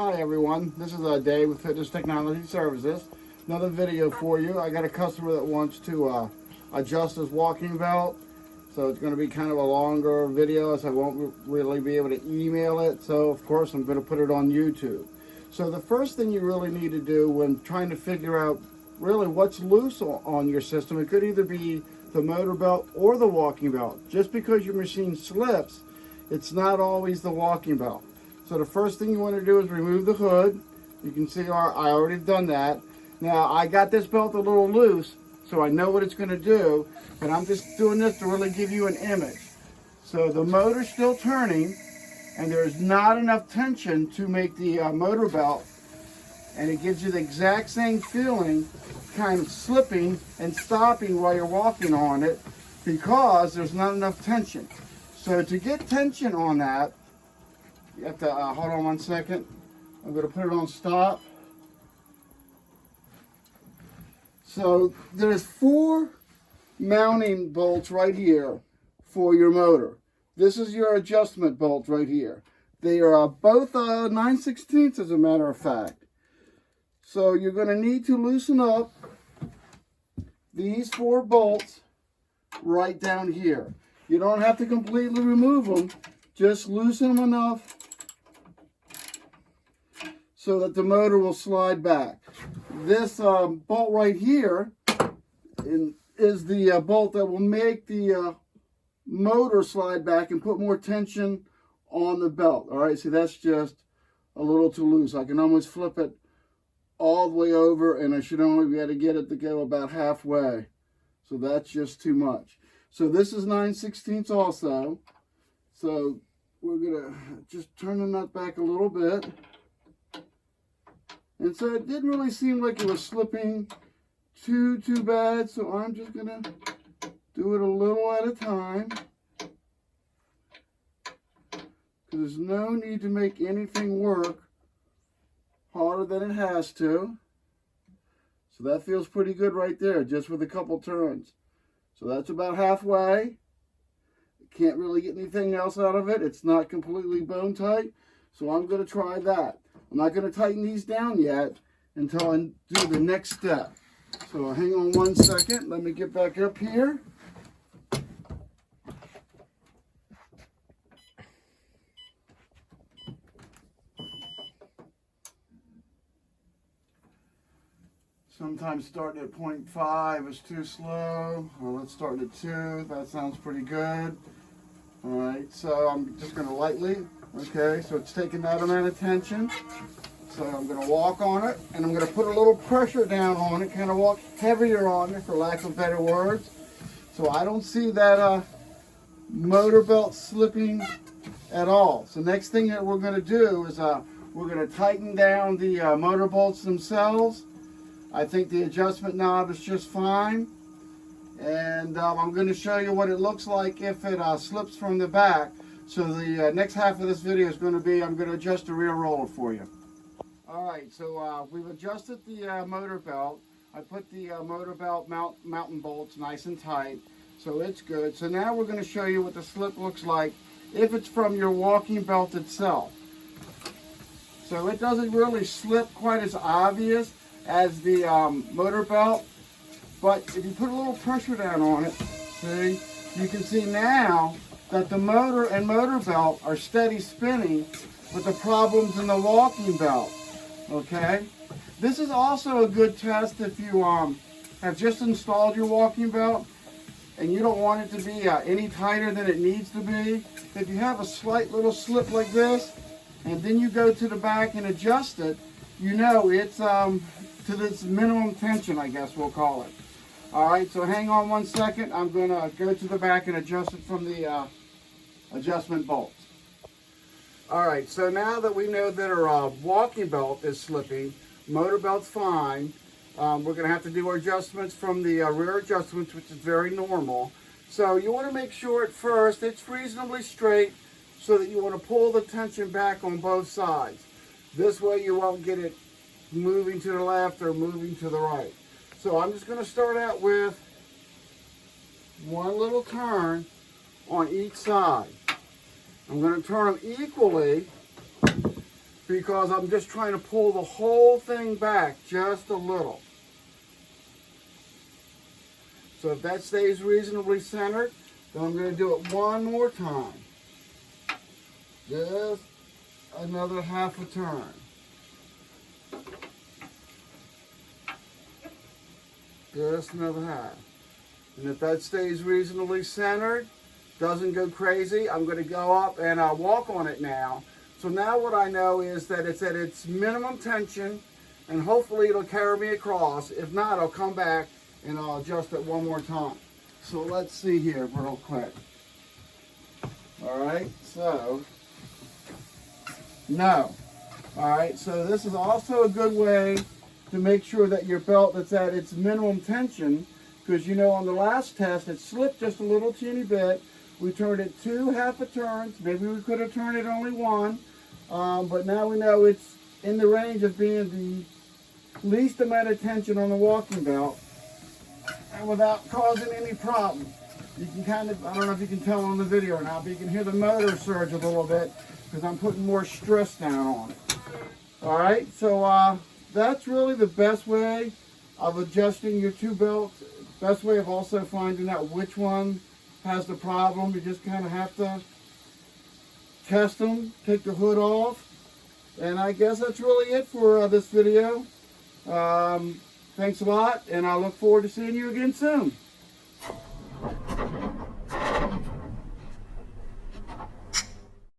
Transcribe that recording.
Hi everyone, this is Dave with Fitness Technology Services. Another video for you. I got a customer that wants to adjust his walking belt. So it's going to be kind of a longer video, so I won't really be able to email it. So of course I'm going to put it on YouTube. So the first thing you really need to do when trying to figure out really what's loose on your system, it could either be the motor belt or the walking belt. Just because your machine slips, it's not always the walking belt. So the first thing you want to do is remove the hood. You can see I already done that. Now I got this belt a little loose, so I know what it's going to do, but I'm just doing this to really give you an image. So the motor's still turning, and there's not enough tension to make the motor belt, and it gives you the exact same feeling, kind of slipping and stopping while you're walking on it, because there's not enough tension. So to get tension on that, you have to, hold on one second. I'm going to put it on stop. So there's 4 mounting bolts right here for your motor. This is your adjustment bolt right here. They are both 9/16 as a matter of fact. So you're going to need to loosen up these 4 bolts right down here. You don't have to completely remove them. Just loosen them enough so that the motor will slide back. This bolt right here is the bolt that will make the motor slide back and put more tension on the belt. All right, see, that's just a little too loose. I can almost flip it all the way over, and I should only be able to get it to go about halfway. So that's just too much. So this is 9/16 also. So we're gonna just turn the nut back a little bit. And so it didn't really seem like it was slipping too bad. So I'm just gonna do it a little at a time. There's no need to make anything work harder than it has to. So that feels pretty good right there, just with a couple turns. So that's about halfway. Can't really get anything else out of it. It's not completely bone tight. So I'm going to try that. I'm not going to tighten these down yet until I do the next step. So hang on one second. Let me get back up here. Sometimes starting at 0.5 is too slow. Well, let's start at 2. That sounds pretty good. All right, so I'm just going to lightly, okay, so it's taking that amount of tension. So I'm going to walk on it, and I'm going to put a little pressure down on it, kind of walk heavier on it, for lack of better words. So I don't see that motor belt slipping at all. So next thing that we're going to do is we're going to tighten down the motor bolts themselves. I think the adjustment knob is just fine. And I'm going to show you what it looks like if it slips from the back. So the next half of this video is going to be, I'm going to adjust the rear roller for you. Alright, so we've adjusted the motor belt. I put the motor belt mounting bolts nice and tight, so it's good. So now we're going to show you what the slip looks like if it's from your walking belt itself. So it doesn't really slip quite as obvious as the motor belt. But if you put a little pressure down on it, see, you can see now that the motor and motor belt are steady spinning with the problems in the walking belt, okay? This is also a good test if you have just installed your walking belt and you don't want it to be any tighter than it needs to be. If you have a slight little slip like this, and then you go to the back and adjust it, you know it's to this minimum tension, I guess we'll call it. All right, so hang on one second. I'm going to go to the back and adjust it from the adjustment bolts. All right, so now that we know that our walking belt is slipping, motor belt's fine, we're going to have to do our adjustments from the rear adjustments, which is very normal. So you want to make sure at first it's reasonably straight so that you want to pull the tension back on both sides. This way you won't get it moving to the left or moving to the right. So I'm just going to start out with one little turn on each side. I'm going to turn them equally because I'm just trying to pull the whole thing back just a little. So if that stays reasonably centered, then I'm going to do it one more time. Just another half a turn. Just another half. And if that stays reasonably centered, doesn't go crazy, I'm going to go up and I'll walk on it now. So now what I know is that it's at its minimum tension, and hopefully it'll carry me across. If not, I'll come back and I'll adjust it one more time. So let's see here real quick. Alright, so, no. Alright, so this is also a good way to make sure that your belt is at its minimum tension, because you know on the last test it slipped just a little teeny bit. We turned it 2 half a turns. Maybe we could have turned it only 1, but now we know it's in the range of being the least amount of tension on the walking belt, and without causing any problem. You can kind of, I don't know if you can tell on the video or not, but you can hear the motor surge a little bit because I'm putting more stress down on it. Alright, so that's really the best way of adjusting your 2 belts. Best way of also finding out which one has the problem. You just kind of have to test them, take the hood off, and I guess that's really it for this video. Thanks a lot, and I look forward to seeing you again soon.